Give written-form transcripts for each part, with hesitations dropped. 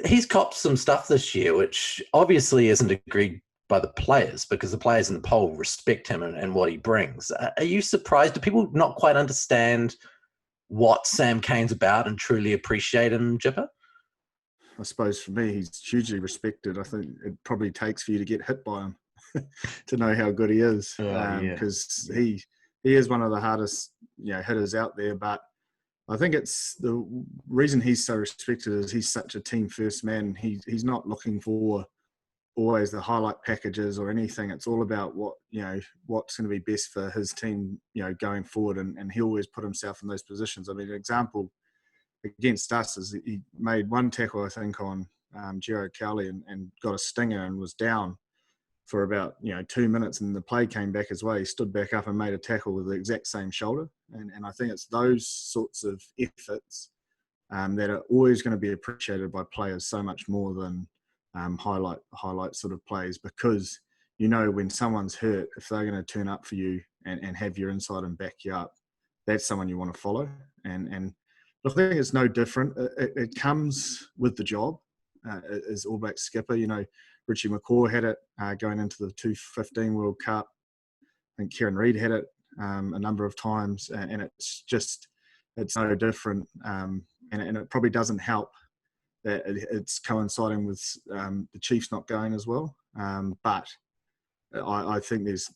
He's copped some stuff this year, which obviously isn't agreed by the players because the players in the poll respect him and what he brings. Are you surprised? Do people not quite understand what Sam Cane's about and truly appreciate him, Jipper? I suppose for me, he's hugely respected. I think it probably takes for you to get hit by him to know how good he is, because he is one of the hardest hitters out there. But I think it's the reason he's so respected is he's such a team first man. He's not looking for always the highlight packages or anything. It's all about what's going to be best for his team, going forward. And he always put himself in those positions. I mean, an example against us is he made one tackle, I think, on Ross Karl and got a stinger and was down for about 2 minutes, and the play came back his way. He stood back up and made a tackle with the exact same shoulder. And I think it's those sorts of efforts that are always going to be appreciated by players so much more than highlight sort of plays, because when someone's hurt, if they're going to turn up for you and have your inside and back you up, that's someone you want to follow. And I think it's no different. It comes with the job as All Blacks skipper. Richie McCaw had it going into the 2015 World Cup. I think Kieran Reid had it a number of times, and it's no different. And it probably doesn't help that it's coinciding with the Chiefs not going as well. But I think there's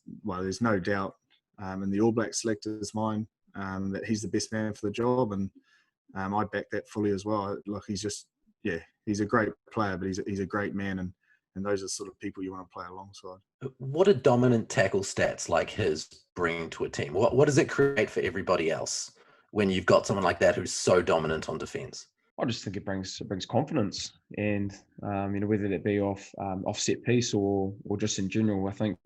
no doubt in the All Black selector's mind that he's the best man for the job, and I back that fully as well. Look, he's a great player, but he's a great man, and those are sort of people you want to play alongside. What do dominant tackle stats like his bring to a team? What does it create for everybody else when you've got someone like that who's so dominant on defence? I just think it brings confidence, and whether that be off set piece or just in general. I think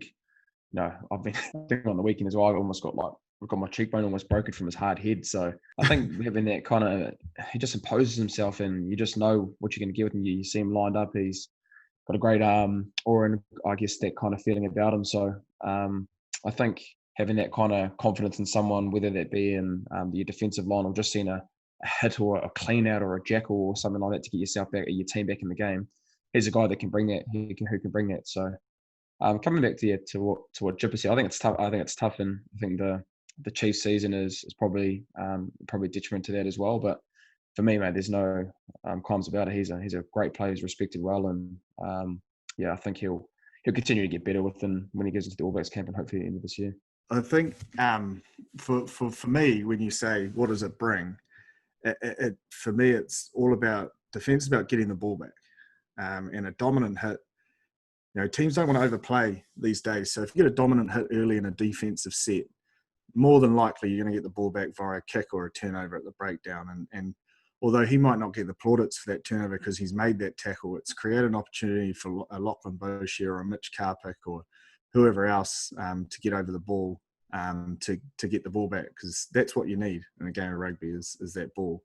I've been on the weekend as well. I've got my cheekbone almost broken from his hard head. So I think having that kind of, he just imposes himself, and you just know what you're going to get with him. You see him lined up. He's got a great aura, and I guess that kind of feeling about him. So I think having that kind of confidence in someone, whether that be in your defensive line or just seeing a hit or a clean out or a jackal or something like that to get yourself back, your team back in the game, he's a guy that can bring that. Who can bring that. So coming back to what Jipper said, I think it's tough, and I think the Chiefs season is probably detriment to that as well. But for me, mate, there's no qualms about it. He's a great player. He's respected well, and I think he'll continue to get better when he goes into the All Blacks camp and hopefully at the end of this year. I think for me, when you say what does it bring, for me it's all about defence, about getting the ball back, and a dominant hit. Teams don't want to overplay these days. So if you get a dominant hit early in a defensive set, more than likely you're going to get the ball back via a kick or a turnover at the breakdown. And although he might not get the plaudits for that turnover because he's made that tackle, it's created an opportunity for a Lachlan Boshier or a Mitch Karpik or whoever else to get over the ball, to get the ball back, because that's what you need in a game of rugby is that ball.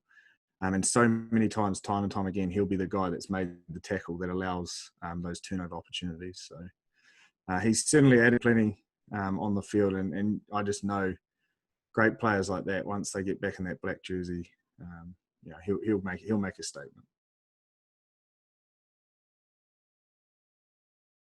And so many times, time and time again, he'll be the guy that's made the tackle that allows those turnover opportunities. So he's certainly added plenty on the field, and I just know great players like that, once they get back in that black jersey, he'll make a statement.